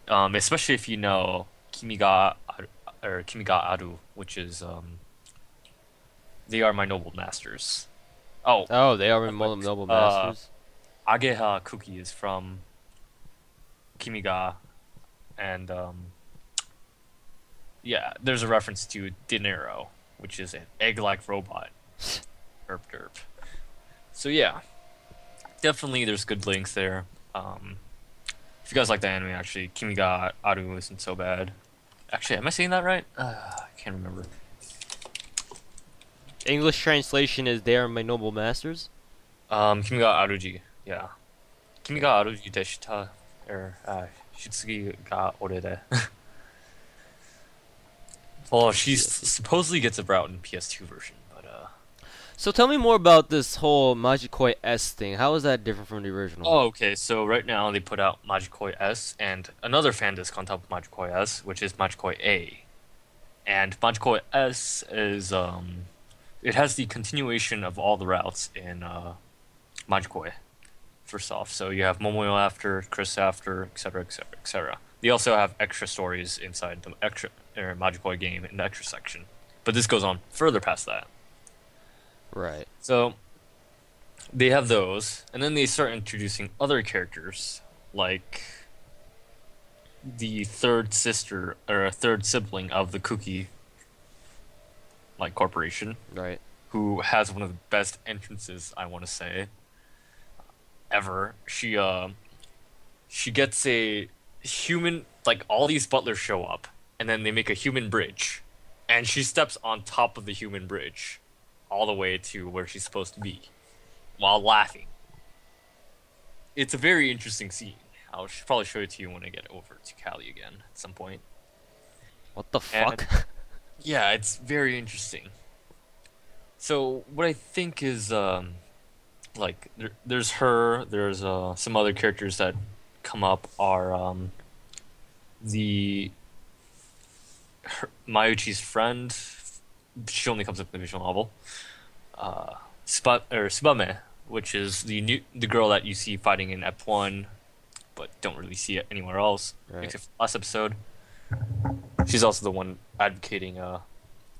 Especially if you know Kimi ga Aru, which is they are my noble masters. Oh, Oh, they are but noble masters. Ageha Cookie is from Kimi ga, and yeah, there's a reference to Dinero, which is an egg-like robot. Derp derp. So yeah, definitely there's good links there. If you guys like the anime, actually, Kimi ga Aru isn't so bad. Actually, am I saying that right? I can't remember. English translation is "They are my noble masters." Kimi ga Aruji, yeah. Kimi ga Aruji deshita, or Shitsugi ga ore de. Well, she supposedly gets a route in PS2 version, but So tell me more about this whole Majikoi S thing. How is that different from the original? oh, okay. So right now they put out Majikoi S and another fan disc on top of Majikoi S, which is Majikoi A. And Majikoi S is it has the continuation of all the routes in Majikoi. First off, so you have Momoyo after, Chris after, etc., etc., etc. They also have extra stories inside the extra Majikoi game in the extra section, but this goes on further past that. Right. So they have those, and then they start introducing other characters, like the third sister or a third sibling of the Cookie like corporation, Right. who has one of the best entrances I want to say ever. She gets a human, like all these butlers show up, and then they make a human bridge, and she steps on top of the human bridge, all the way to where she's supposed to be, while laughing. It's a very interesting scene. I'll probably show it to you when I get over to Cali again at some point. What the And fuck? yeah, it's very interesting. So what I think is like there's her, there's some other characters that come up are the Mayuchi's friend. She only comes up in the visual novel. Tsubame, which is the girl that you see fighting in Ep 1, but don't really see it anywhere else, Right. except for last episode. She's also the one advocating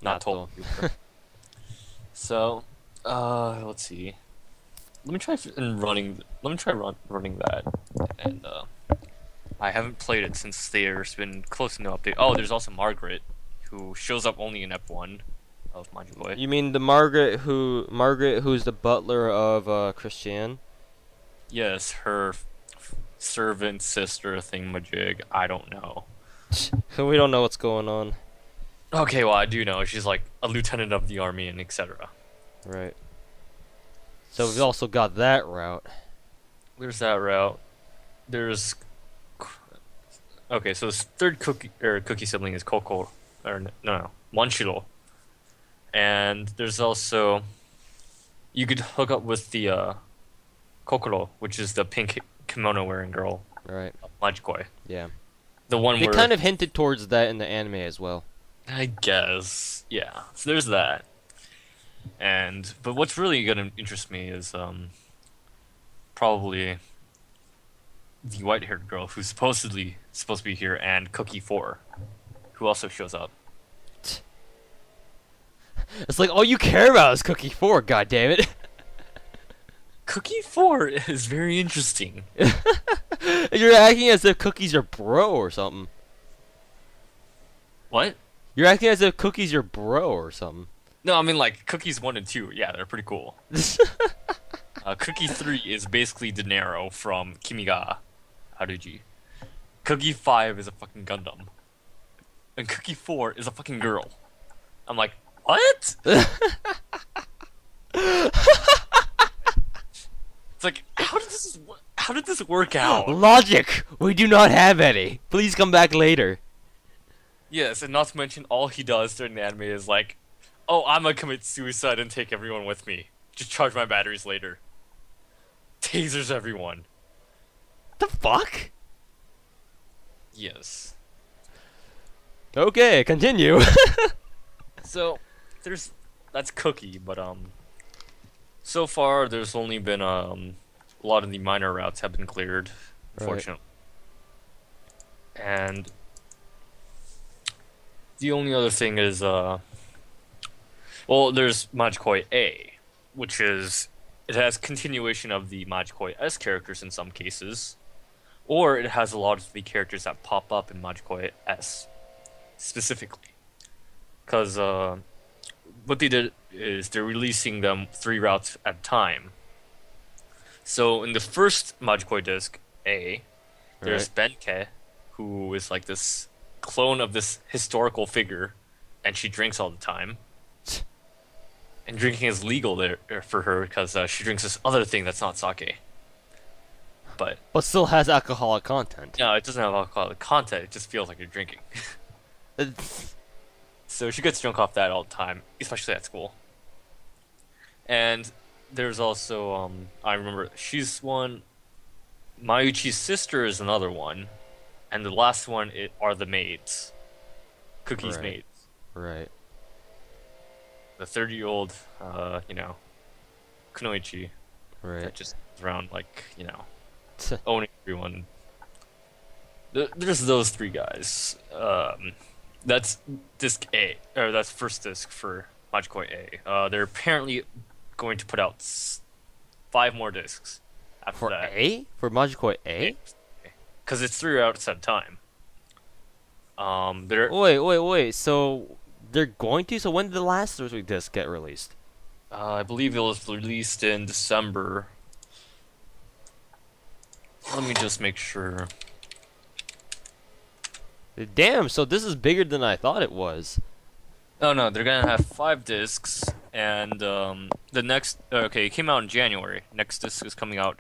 not told. So, let's see. Let me try running that, and I haven't played it since there's been close to no update. Oh, there's also Margaret, who shows up only in Ep 1 of Maji Boy. You mean the Margaret who's the butler of Christian? Yes, her servant sister thingamajig. I don't know. We don't know what's going on. Okay, well I do know. She's like a lieutenant of the army and etc. Right. So we've also got that route. There's that route. There's okay. So this third cookie sibling is Koko, or no, Manshiro, And there's also you could hook up with the Kokoro, which is the pink kimono wearing girl, Right. Majikoi. Yeah. The one They where kind of hinted towards that in the anime as well. I guess, yeah. So there's that. But what's really gonna interest me is probably the white-haired girl who's supposedly supposed to be here, and Cookie 4, who also shows up. It's like all you care about is Cookie 4, god damn it. Cookie 4 is very interesting. You're acting as if Cookie's your bro or something. What? You're acting as if Cookie's your bro or something. No, I mean like Cookies 1 and 2, yeah, they're pretty cool. Cookie 3 is basically De Niro from Kimi ga Haruji. Cookie 5 is a fucking Gundam. And Cookie 4 is a fucking girl. I'm like, what? It's like, how did this work out? Logic! We do not have any. Please come back later. Yes, and not to mention all he does during the anime is like, oh, I'm gonna commit suicide and take everyone with me. Just charge my batteries later. Tasers everyone. The fuck? Yes. Okay, continue. So, that's Cookie, but so far there's only been a lot of the minor routes have been cleared, Right. fortunately. And the only other thing is well, there's Majikoi A, which is it has continuation of the Majikoi S characters in some cases, or it has a lot of the characters that pop up in Majikoi S specifically. Because what they did is they're releasing them 3 routes at a time. So in the first Majikoi disc A, there's Benke, who is like this clone of this historical figure, and she drinks all the time. And drinking is legal there for her because she drinks this other thing that's not sake. But still has alcoholic content. no, it doesn't have alcoholic content. It just feels like you're drinking. So she gets drunk off that all the time, especially at school. And there's also I remember she's one. Mayuchi's sister is another one, and the last one are the maids, Cookie's Right. maids. Right. The 30-year-old, Kunoichi Right. that just is around like owning everyone. There's those 3 guys. That's disc A, or that's first disc for Majikoi A. They're apparently going to put out 5 more discs after For that. A? For Majikoi A? Because it's 3 routes at a time. They're Wait. So they're going to? So when did the last 3 disc get released? I believe it was released in December. Let me just make sure. Damn, so this is bigger than I thought it was. Oh no, they're gonna have 5 discs, and the next. Okay, it came out in January. Next disc is coming out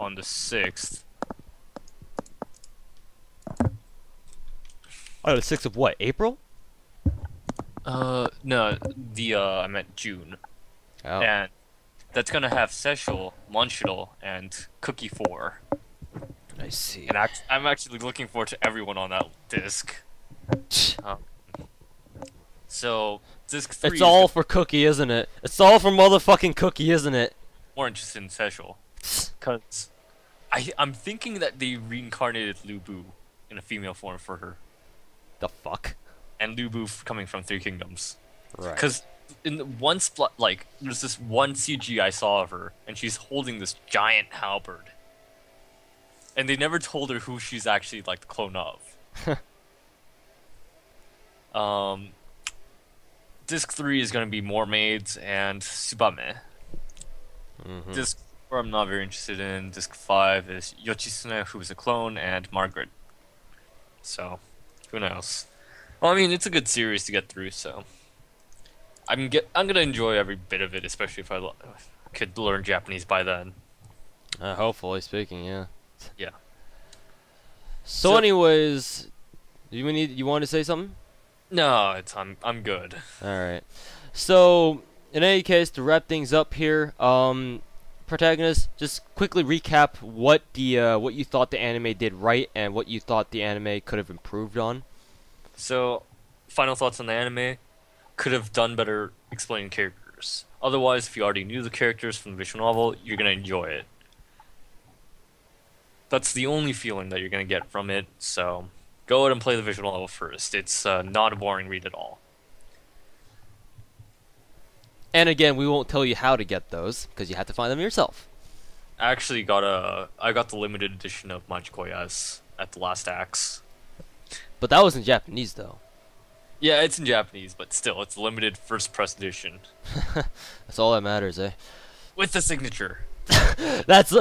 on the 6th. Oh, the 6th of what? April? No, I meant June, Oh. and that's gonna have Seshul, Monshiro, and Cookie 4. I see. And I'm actually looking forward to everyone on that disc. So disc 3 It's all for Cookie, isn't it? It's all for motherfucking Cookie, isn't it? more interested in Seshul, because I'm thinking that they reincarnated Lu Bu in a female form for her, The fuck? and Lu Bu coming from 3 Kingdoms. Right. Because in the one there's this one CG I saw of her, and she's holding this giant halberd. And they never told her who she's actually like the clone of. Disc 3 is going to be more maids and Tsubame. Mm-hmm. Disc 4 I'm not very interested in. Disc 5 is Yochisune, who is a clone, and Margaret. So, who knows? Well, I mean, it's a good series to get through, so I'm gonna enjoy every bit of it, especially if I could learn Japanese by then. Hopefully speaking, yeah. Yeah. So anyways, you want to say something? No, I'm good. Alright. So, in any case, to wrap things up here, Protagonist, just quickly recap what you thought the anime did right and what you thought the anime could have improved on. So, final thoughts on the anime. Could have done better explaining characters. Otherwise, if you already knew the characters from the visual novel, you're gonna enjoy it. That's the only feeling that you're gonna get from it. So, go ahead and play the visual novel first. It's not a boring read at all. And again, we won't tell you how to get those because you have to find them yourself. I got the limited edition of Maji at the last acts. But that was in Japanese though. Yeah, it's in Japanese, but still, it's a limited first press edition That's all that matters, eh? with the signature. That's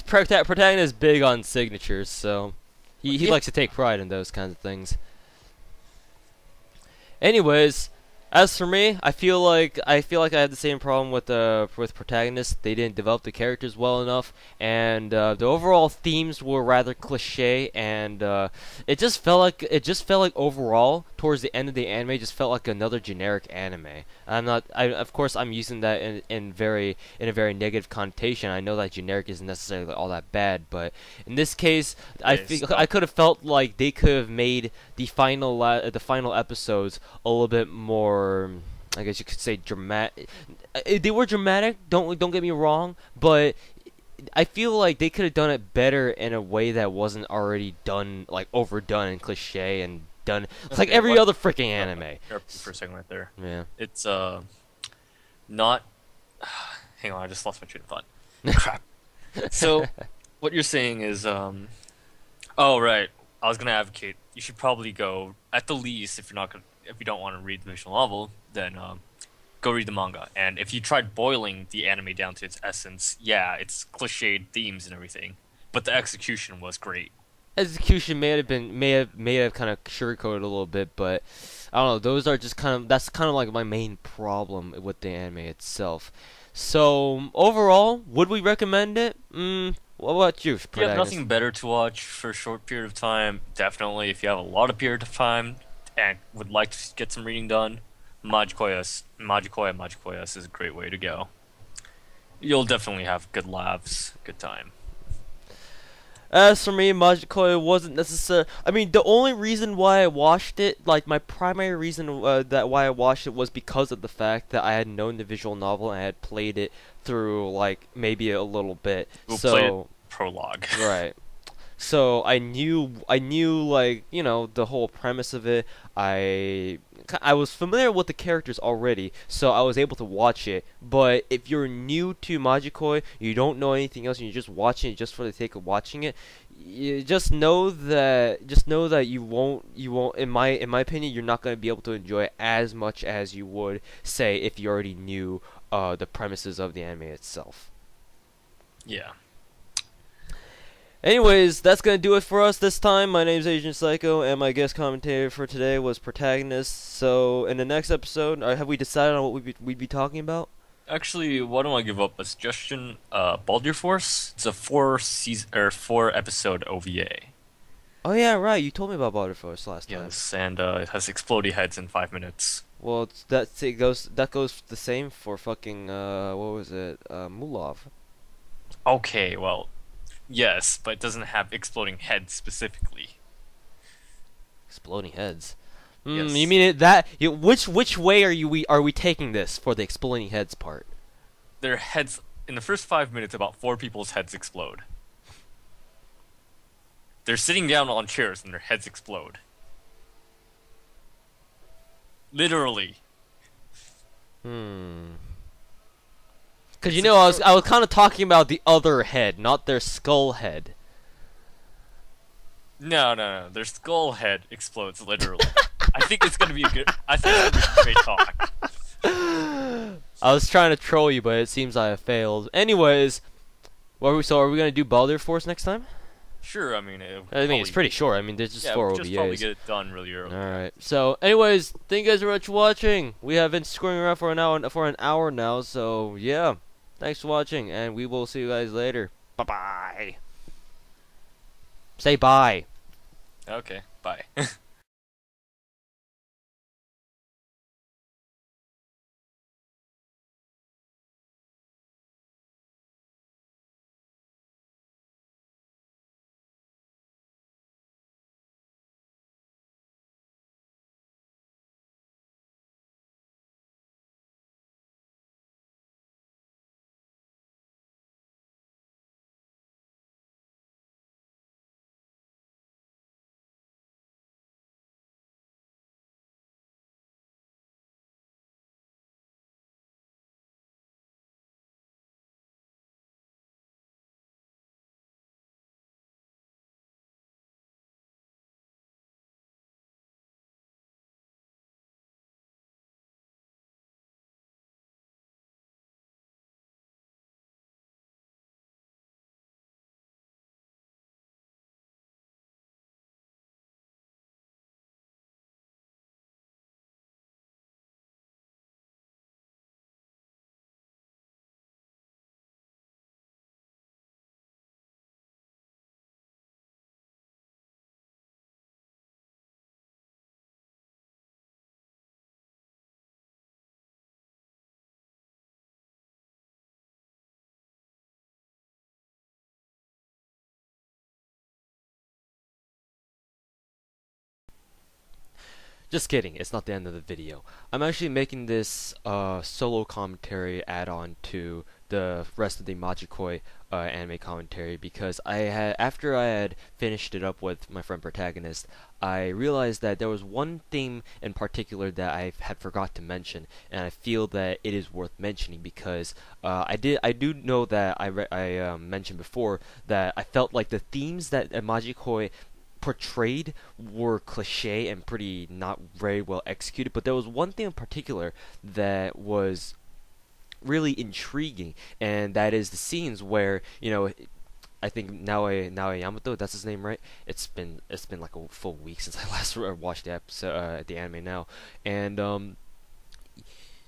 Protagonist big on signatures, so he likes to take pride in those kinds of things. Anyways, as for me, I feel like I had the same problem with Protagonist. They didn't develop the characters well enough, and the overall themes were rather cliche, and it just felt like overall towards the end of the anime just felt like another generic anime. Of course I'm using that in a very negative connotation. I know that generic isn't necessarily all that bad, but in this case, I could have felt like they could have made the final episodes a little bit more, I guess you could say, dramatic. They were dramatic. Don't get me wrong, but I feel like they could have done it better in a way that wasn't already done, like overdone and cliche and done like Okay, every what? other freaking anime. Interrupt you for a second right there. Yeah. It's not. Hang on, I just lost my train of thought. Crap. So, what you're saying is oh right, I was gonna advocate. You should probably go at the least if you don't want to read the visual novel, then go read the manga. And if you tried boiling the anime down to its essence, yeah, it's cliched themes and everything, but the execution was great. Execution may have kind of sugarcoated a little bit, but I don't know. Those are just that's kind of like my main problem with the anime itself. So overall, would we recommend it? What about you, If you have Protagonist? nothing better to watch for a short period of time, definitely. If you have a lot of period of time and would like to get some reading done, Majikoya is a great way to go. You'll definitely have good laughs, good time. As for me, Majikoya wasn't necessary. I mean, the only reason why I watched it, like my primary reason that why I watched it was because of the fact that I had known the visual novel and I had played it through like maybe a little bit. We'll play it So prologue. right. So I knew like the whole premise of it. I was familiar with the characters already, so I was able to watch it. But if you're new to Majikoi, you don't know anything else, and you're just watching it just for the sake of watching it, you just know that you won't in my opinion, you're not going to be able to enjoy it as much as you would say if you already knew the premises of the anime itself. Yeah. Anyways, that's gonna do it for us this time. My name's Agent Psycho, and my guest commentator for today was Protagonist. So, in the next episode, have we decided on what we'd be talking about? Actually, why don't I give up a suggestion? Baldur Force. It's a 4 episode OVA. Oh yeah, right. You told me about Butterforce last time. Yes, and it has explodey heads in 5 minutes. Well, that goes the same for fucking what was it? Mulov. Okay, well, yes, but it doesn't have exploding heads specifically. Exploding heads. Yes. You mean which way are we taking this for the exploding heads part? Their heads in the first 5 minutes, about 4 people's heads explode. They're sitting down on chairs and their heads explode. Literally. Because I was kind of talking about the other head, not their skull head. No. Their skull head explodes literally. I think it's gonna be a good. I think it's gonna be a great talk. I was trying to troll you, but it seems I have failed. Anyways, are we gonna do Baldur Force next time? Sure, I mean, It's pretty short. I mean, there's just yeah, 4 we'll just probably OVAs. get it done really early. Alright. So, anyways, thank you guys very much for watching. We have been screwing around for an hour now, so yeah. Thanks for watching, and we will see you guys later. Bye-bye. Say bye. Okay, bye. Just kidding, it's not the end of the video. I'm actually making this solo commentary add-on to the rest of the Majikoi anime commentary because after I had finished it up with my friend Protaganist, I realized that there was one theme in particular that I had forgot to mention, and I feel that it is worth mentioning because I do know that I mentioned before that I felt like the themes that Majikoi portrayed were cliche and pretty not very well executed, but there was one thing in particular that was really intriguing, and that is the scenes where I think Naoya Yamato, that's his name, right? It's been like a full week since I last watched the episode, the anime now, and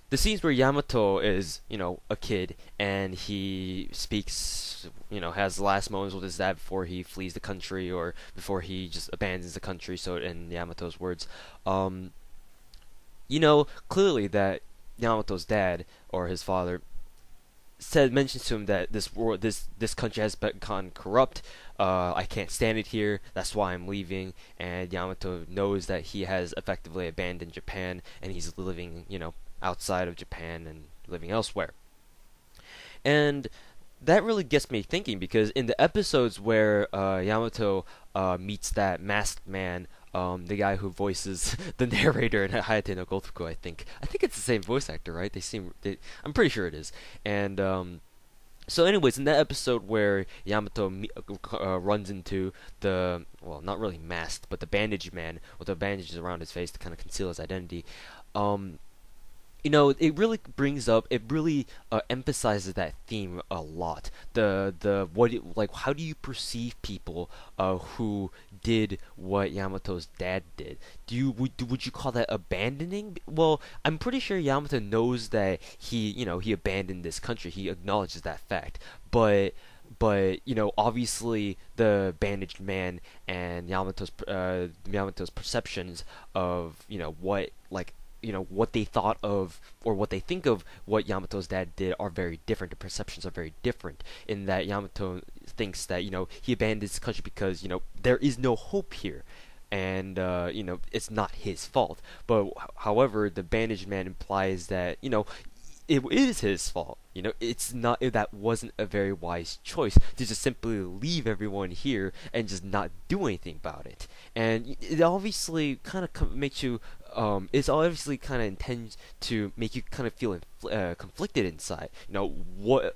the scenes where Yamato is, a kid and he speaks, has last moments with his dad before he flees the country or before he just abandons the country. So, in Yamato's words, clearly that Yamato's dad or his father mentions to him that this country has become corrupt. I can't stand it here. That's why I'm leaving. And Yamato knows that he has effectively abandoned Japan, and he's living, outside of Japan and living elsewhere. And that really gets me thinking because in the episodes where Yamato meets that masked man, the guy who voices the narrator in Hayate no Gotoku, I think it's the same voice actor, right? I'm pretty sure it is. And so, anyways, in that episode where Yamato runs into not really masked, but the bandaged man with the bandages around his face to kind of conceal his identity, it really emphasizes that theme a lot. How do you perceive people who did what Yamato's dad did? Would you call that abandoning? Well, I'm pretty sure Yamato knows that he abandoned this country. He acknowledges that fact, but obviously the bandaged man and Yamato's perceptions of what they thought of or what they think of what Yamato's dad did are very different. The perceptions are very different in that Yamato thinks that he abandoned his country because there is no hope here, and it's not his fault. But however, the bandaged man implies that it is his fault. It's not, that wasn't a very wise choice to just simply leave everyone here and just not do anything about it. And it obviously kind of makes you, it's obviously kind of intends to make you kind of feel conflicted inside. What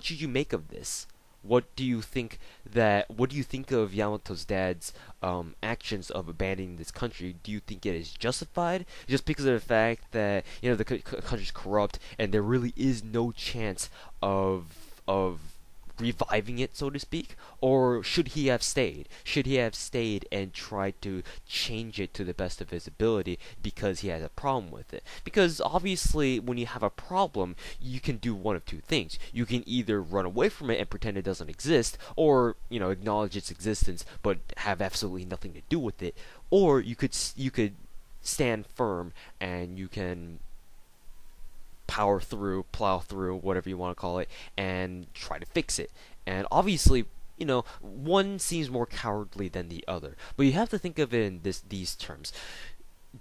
should you make of this? What do you think of Yamato's dad's actions of abandoning this country? Do you think it is justified just because of the fact that the country's corrupt and there really is no chance of reviving it, so to speak? Or should he have stayed? Should he have stayed and tried to change it to the best of his ability because he has a problem with it? Because obviously, when you have a problem, you can do one of two things. You can either run away from it and pretend it doesn't exist, or acknowledge its existence but have absolutely nothing to do with it. Or you could stand firm and you can plow through, whatever you want to call it, and try to fix it. And obviously, one seems more cowardly than the other. But you have to think of it in these terms.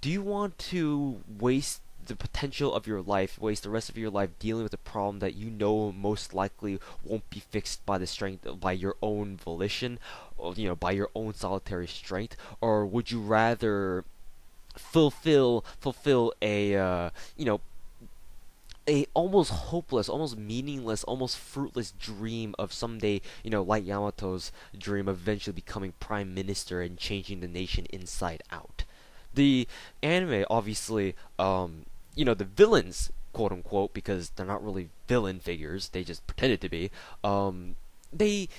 Do you want to waste the potential of your life, waste the rest of your life dealing with a problem that most likely won't be fixed by your own volition, or by your own solitary strength? Or would you rather fulfill a almost hopeless, almost meaningless, almost fruitless dream of someday, like Yamato's dream of eventually becoming prime minister and changing the nation inside out? The anime, obviously, the villains, quote unquote, because they're not really villain figures, they just pretended to be, they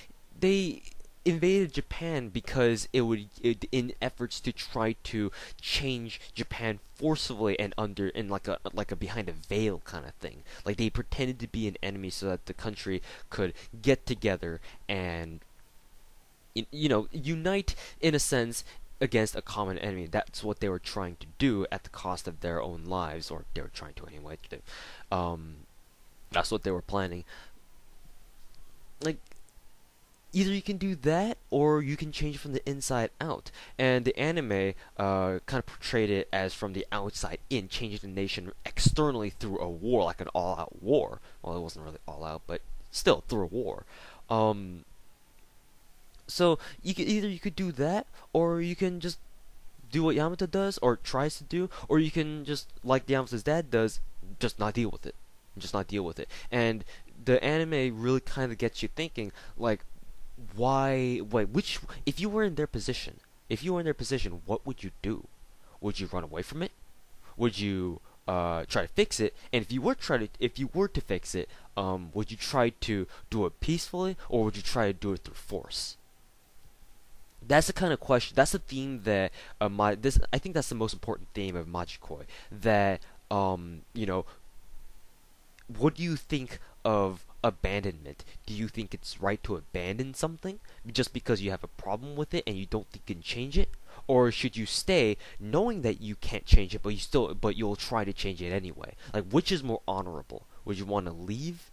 invaded Japan because in efforts to try to change Japan forcibly and in like a behind a veil kind of thing. Like, they pretended to be an enemy so that the country could get together and unite in a sense against a common enemy. That's what they were trying to do at the cost of their own lives, or they were trying to anyway. That's what they were planning. Like, either you can do that or you can change it from the inside out. And the anime kind of portrayed it as from the outside in, changing the nation externally through a war, like an all-out war. Well, it wasn't really all out, but still through a war. Um, so you could do that, or you can just do what Yamato does or tries to do, or you can just like Yamato's dad does, just not deal with it, And the anime really kind of gets you thinking, like, why? Wait, which? If you were in their position, what would you do? Would you run away from it? Would you try to fix it? And if you were to fix it, would you try to do it peacefully, or would you try to do it through force? That's the kind of question. That's the theme that I think that's the most important theme of Majikoi. That you know, what do you think of abandonment? Do you think it's right to abandon something just because you have a problem with it and you don't think you can change it? Or should you stay knowing that you can't change it, but you'll try to change it anyway? Like, which is more honorable? Would you want to leave,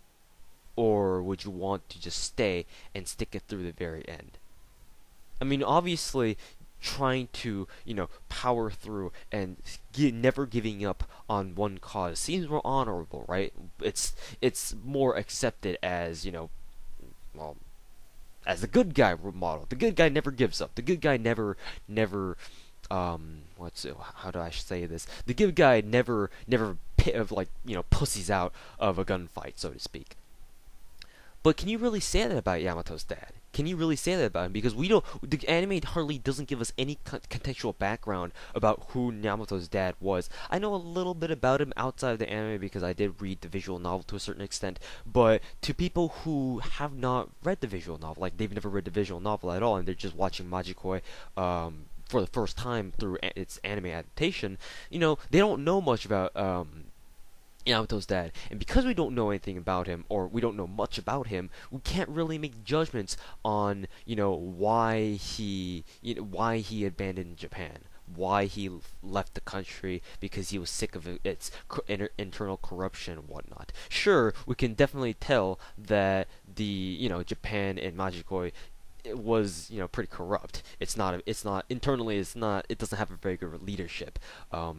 or would you want to just stay and stick it through the very end? I mean, obviously, trying to power through and never giving up on one cause seems more honorable, right? It's more accepted as well, as the good guy model. The good guy never gives up. The good guy never how do I say this? The good guy never pussies out of a gunfight, so to speak. But can you really say that about Yamato's dad? Can you really say that about him? Because we don't. The anime hardly doesn't give us any contextual background about who Yamato's dad was. I know a little bit about him outside of the anime because I did read the visual novel to a certain extent. But to people who have not read the visual novel, like they've never read the visual novel at all, and they're just watching Majikoi for the first time through its anime adaptation, they don't know much about Yamato's dad. And because we don't know anything about him, or we don't know much about him, we can't really make judgments on, why he abandoned Japan. Why he left the country, because he was sick of its internal corruption and whatnot. Sure, we can definitely tell that Japan and Majikoi it was pretty corrupt. It doesn't have a very good leadership.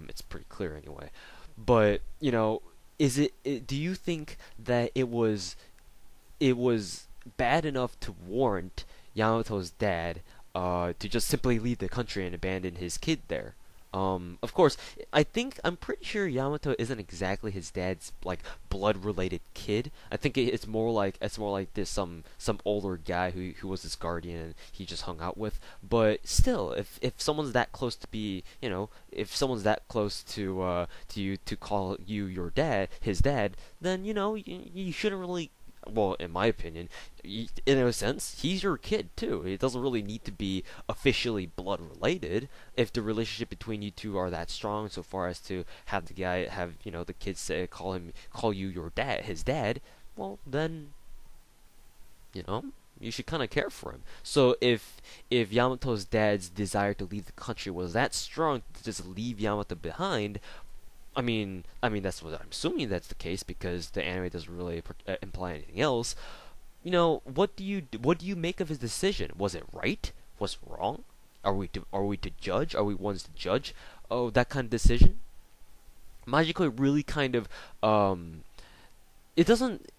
It's pretty clear anyway. But do you think that it was bad enough to warrant Yamato's dad to just simply leave the country and abandon his kid there? Of course, I'm pretty sure Yamato isn't exactly his dad's like blood-related kid. I think it's more like this some older guy who was his guardian and he just hung out with. But still, if someone's that close to be, if someone's that close to you to call you your dad, his dad, then you shouldn't really. Well, in my opinion, in a sense, he's your kid too. It doesn't really need to be officially blood related. If the relationship between you two are that strong, so far as to have the kids call you your dad, his dad, well then, you should kind of care for him. So if Yamato's dad's desire to leave the country was that strong to just leave Yamato behind, that's what I'm assuming that's the case because the anime doesn't really imply anything else. What do you make of his decision? Was it right? Was it wrong? Are we to judge? Are we ones to judge? Oh, that kind of decision. Magically, really kind of it doesn't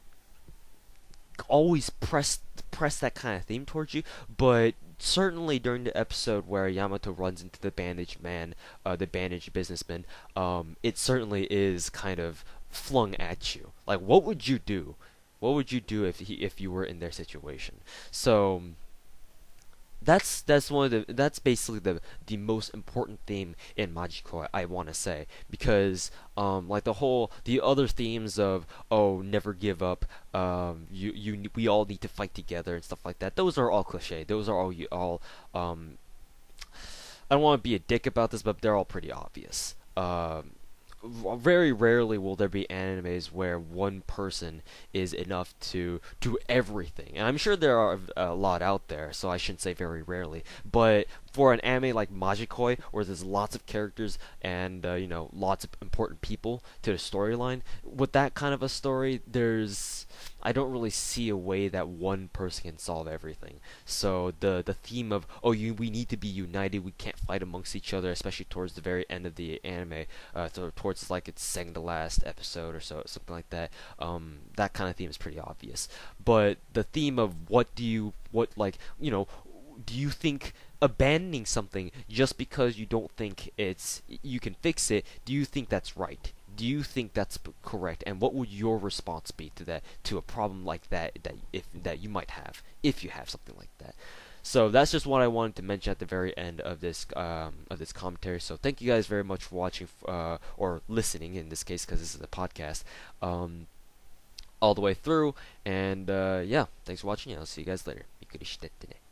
always press that kind of theme towards you, but certainly during the episode where Yamato runs into the bandaged businessman, it certainly is kind of flung at you. Like, what would you do? What would you do if you were in their situation? So that's basically the most important theme in Majiko, I want to say, because like the other themes of never give up, we all need to fight together and stuff like that, those are all cliche. Those are all I don't want to be a dick about this, but they're all pretty obvious. Very rarely will there be animes where one person is enough to do everything. And I'm sure there are a lot out there, so I shouldn't say very rarely. But for an anime like Majikoi, where there's lots of characters and lots of important people to the storyline, with that kind of a story, I don't really see a way that one person can solve everything. So the theme of we need to be united, we can't fight amongst each other, especially towards the very end of the anime, towards like its second to last episode or so, something like that. That kind of theme is pretty obvious. But the theme of do you think abandoning something just because you don't think you can fix it, do you think that's right? Do you think that's correct? And what would your response be to that, to a problem like that you might have if you have something like that? So that's just what I wanted to mention at the very end of this commentary. So thank you guys very much for watching or listening in this case, because this is a podcast, all the way through. And yeah, thanks for watching. And I'll see you guys later. びっくりしてってね。